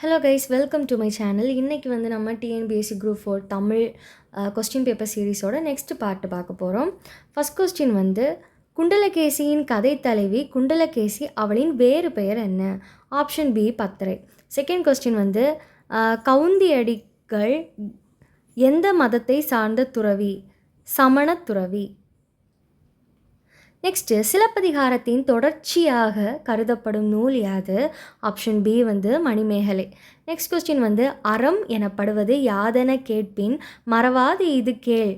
Hello guys, welcome to my channel. இன்றைக்கி வந்து நம்ம TNPSC group 4 Tamil question paper சீரீஸோட நெக்ஸ்ட் பார்ட்டு பார்க்க போகிறோம். ஃபஸ்ட் கொஸ்டின் வந்து குண்டலகேசியின் கதை தலைவி குண்டலகேசி, அவளின் வேறு பெயர் என்ன? ஆப்ஷன் பி பத்தரை. செகண்ட் கொஸ்டின் வந்து கவுந்தியடிகள் எந்த மதத்தை சார்ந்த துறவி? சமண துறவி. நெக்ஸ்ட்டு சிலப்பதிகாரத்தின் தொடர்ச்சியாக கருதப்படும் நூல் யாது? ஆப்ஷன் பி வந்து மணிமேகலை. நெக்ஸ்ட் கொஸ்டின் வந்து அறம் எனப்படுவது யாதென கேட்பின் மறவாது இது கேள்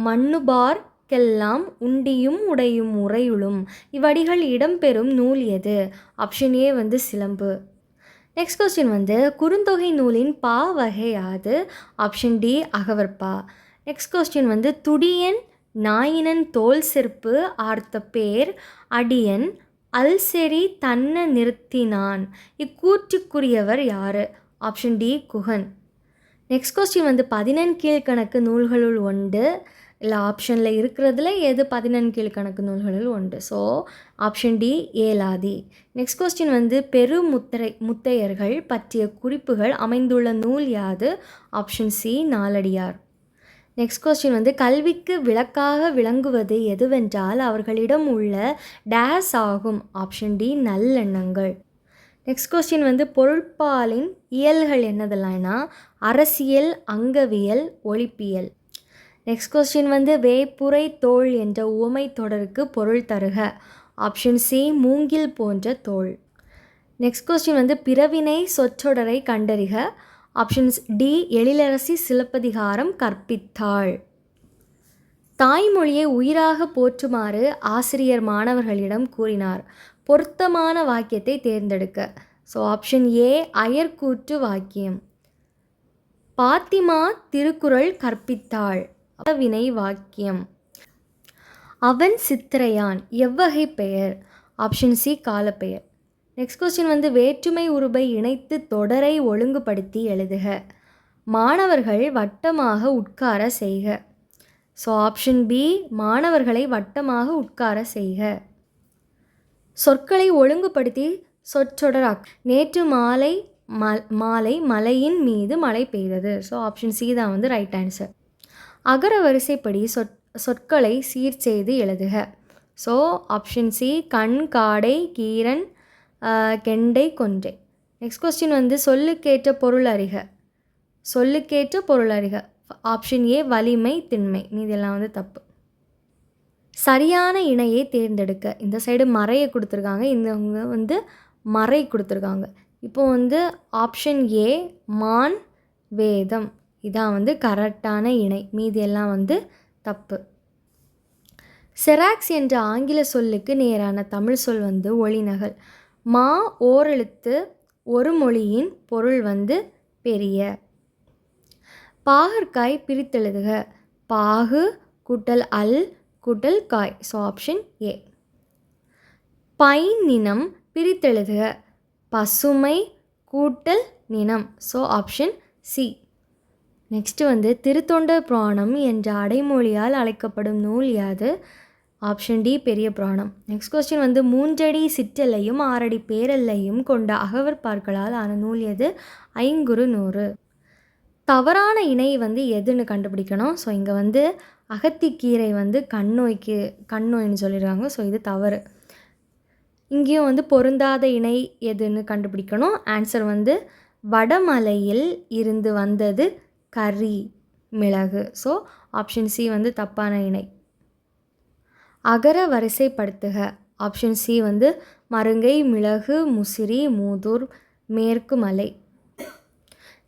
மண்ணுபார்க்கெல்லாம் உண்டியும் உடையும் உறையுளும் இவ்வடிகள் இடம்பெறும் நூல் எது? ஆப்ஷன் ஏ வந்து சிலம்பு. நெக்ஸ்ட் கொஸ்டின் வந்து குறுந்தொகை நூலின் பா வகை யாது? ஆப்ஷன் டி அகவற்பா. நெக்ஸ்ட் கொஸ்டின் வந்து துடியன் நாயினன் தோல் செருப்பு ஆர்த்த பேர் அடியன் அல்செரி தன்ன நிறுத்தினான் இக்கூற்றுக்குரியவர் யார்? Option D Guhan. Next question வந்து 14 கீழ்கணக்கு நூல்களுள் ஒன்று, இல்லை ஆப்ஷனில் இருக்கிறதுல எது 14 கீழ்கணக்கு நூல்களுள் ஒன்று? ஸோ ஆப்ஷன் டி ஏலாதி. நெக்ஸ்ட் கொஸ்டின் வந்து முத்தையர்கள் பற்றிய குறிப்புகள் அமைந்துள்ள நூல் யாது? ஆப்ஷன் சி நாலடியார். நெக்ஸ்ட் கொஸ்டின் வந்து கல்விக்கு விளக்காக விளங்குவது எதுவென்றால் அவர்களிடம் உள்ள டேஸ் ஆகும்? ஆப்ஷன் டி நல்லெண்ணங்கள். நெக்ஸ்ட் கொஸ்டின் வந்து பொருட்பாலின் இயல்கள் என்னதெல்லாம்னா அரசியல், அங்கவியல், ஒழிப்பியல். நெக்ஸ்ட் கொஸ்டின் வந்து வேப்புரை தோல் என்ற உவமை தொடருக்கு பொருள் தருக. ஆப்ஷன் சி மூங்கில் போன்ற தோல். நெக்ஸ்ட் கொஸ்டின் வந்து பிறவினை சொற்றொடரை கண்டறிக. ஆப்ஷன்ஸ் டி எழிலரசி சிலப்பதிகாரம் கற்பித்தாள். தாய்மொழியை உயிராக போற்றுமாறு ஆசிரியர் மாணவர்களிடம் கூறினார். பொருத்தமான வாக்கியத்தை தேர்ந்தெடுக்க. ஸோ ஆப்ஷன் ஏ அயர்கூற்று வாக்கியம். பாத்திமா திருக்குறள் கற்பித்தாள் வினை வாக்கியம். அவன் சித்திரையான் எவ்வகை பெயர்? ஆப்ஷன் சி காலப்பெயர். நெக்ஸ்ட் கொஸ்டின் வந்து வேற்றுமை உருபை இணைத்து தொடரை ஒழுங்குபடுத்தி எழுதுக. மாணவர்கள் வட்டமாக உட்கார செய்க. ஸோ ஆப்ஷன் பி மாணவர்களை வட்டமாக உட்கார செய்க. சொற்களை ஒழுங்குபடுத்தி சொற்றொடராக். நேற்று மாலை மலையின் மீது மழை பெய்தது. ஸோ ஆப்ஷன் சி தான் வந்து ரைட் ஆன்சர். அகர வரிசைப்படி சொற்களை சீர் செய்து எழுதுக. ஸோ ஆப்ஷன் சி கண், காடை, கீரன், கெண்டை, கொன்றை. நெக்ஸ்ட் கொஸ்டின் வந்து சொல்லுக்கேற்ற பொருள் அறிக. சொல்லுக்கேற்ற பொருள் அறிக. ஆப்ஷன் ஏ வலிமை, திண்மை. இதெல்லாம் வந்து தப்பு. சரியான இணையை தேர்ந்தெடுக்க. இந்த சைடு மறையை கொடுத்துருக்காங்க, இந்த வந்து மறை கொடுத்துருக்காங்க. இப்போ வந்து ஆப்ஷன் ஏ மான் வேதம் இதான் வந்து கரெக்டான இணை. மீதியெல்லாம் வந்து தப்பு. செராக்ஸ் என்ற ஆங்கில சொல்லுக்கு நேரான தமிழ் சொல் வந்து ஒளிநகல். மா ஓரெழுத்து ஒரு மொழியின் பொருள் வந்து பெரிய. பாகற்காய் பிரித்தெழுதுக. பாகு கூட்டல் அல் கூட்டல் காய். So option A. பைன் நினம் பிரித்தெழுதுக. பசுமை கூட்டல் நினம். So option C. நெக்ஸ்ட் வந்து திருத்தொண்டர் புராணம் என்ற அடைமொழியால் அழைக்கப்படும் நூல் யாது? ஆப்ஷன் டி பெரிய புராணம். நெக்ஸ்ட் கொஸ்டின் வந்து 3 அடி சிற்றெல்லையும் 6 அடி பேரெல்லையும் கொண்ட அகவற்பார்களால் ஆன நூல் எது? ஐங்குறு நூறு. தவறான இணை வந்து எதுன்னு கண்டுபிடிக்கணும். ஸோ இங்கே வந்து அகத்திக்கீரை வந்து கண்ணோய்னு சொல்லிடுறாங்க. ஸோ இது தவறு. இங்கேயும் வந்து பொருந்தாத இணை எதுன்னு கண்டுபிடிக்கணும். ஆன்சர் வந்து வடமலையில் இருந்து வந்தது கறி மிளகு. ஸோ ஆப்ஷன் சி வந்து தப்பான இணை. அகர வரிசைப்படுத்துக. ஆப்ஷன் சி வந்து மருங்கை, மிளகு, முசிறி, மூதூர், மேற்கு மலை.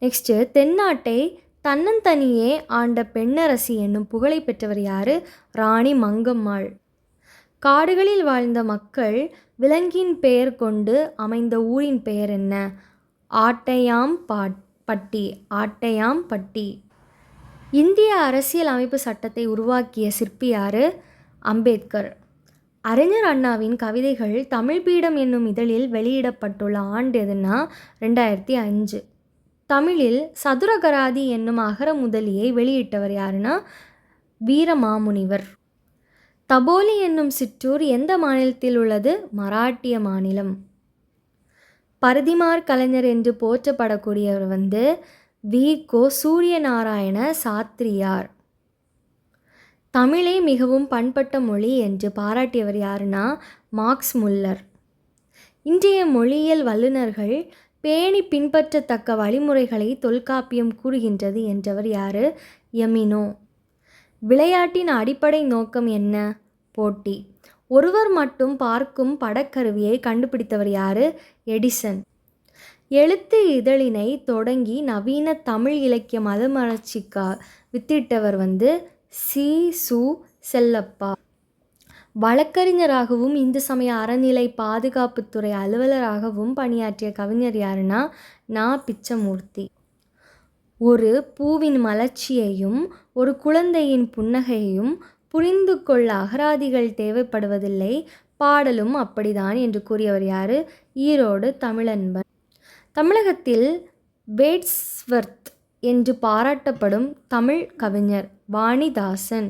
நெக்ஸ்ட்டு தென்னாட்டை தன்னந்தனியே ஆண்ட பெண்ணரசி என்னும் புகழை பெற்றவர் யார்? ராணி மங்கம்மாள். காடுகளில் வாழ்ந்த மக்கள் விலங்கின் பெயர் கொண்டு அமைந்த ஊரின் பெயர் என்ன? ஆட்டையாம்பட்டி. ஆட்டையாம்பட்டி. இந்திய அரசியல் அமைப்பு சட்டத்தை உருவாக்கிய சிற்பி யார்? அம்பேத்கர். அறிஞர் அண்ணாவின் கவிதைகள் தமிழ் பீடம் என்னும் இதழில் வெளியிடப்பட்டுள்ள ஆண்டு எதுனா 2005. தமிழில் சதுரகராதி என்னும் அகர முதலியை வெளியிட்டவர் யாருன்னா வீரமாமுனிவர். தபோலி என்னும் சிற்றூர் எந்த மாநிலத்தில் உள்ளது? மராட்டிய மாநிலம். பரிதிமாற் கலைஞர் என்று போற்றப்படக்கூடியவர் வந்து வி.கோ. சூரியநாராயண சாத்திரியார். தமிழே மிகவும் பண்பட்ட மொழி என்று பாராட்டியவர் யாருன்னா மார்க்ஸ் முல்லர். இன்றைய மொழியியல் வல்லுநர்கள் பேணி பின்பற்றத்தக்க வழிமுறைகளை தொல்காப்பியம் கூறுகின்றது என்றவர் யாரு? எமினோ. விளையாட்டின் அடிப்படை நோக்கம் என்ன? போட்டி. ஒருவர் மட்டும் பார்க்கும் படக்கருவியை கண்டுபிடித்தவர் யாரு? எடிசன். எழுத்து இதழினை தொடங்கி நவீன தமிழ் இலக்கிய மறுமலர்ச்சிக்கு வித்திட்டவர் வந்து சு. செல்லப்பா. வழக்கறிஞராகவும் இந்து சமய அறநிலை பாதுகாப்புத்துறை அலுவலராகவும் பணியாற்றிய கவிஞர் யாருன்னா நா. பிச்சமூர்த்தி. ஒரு பூவின் மலர்ச்சியையும் ஒரு குழந்தையின் புன்னகையையும் புரிந்து கொள்ள அகராதிகள் தேவைப்படுவதில்லை, பாடலும் அப்படிதான் என்று கூறியவர் யாரு? ஈரோடு தமிழன்பன். தமிழகத்தில் வேட்ஸ்வர்த் என்று பாராட்டப்படும் தமிழ் கவிஞர் வாணிதாசன்.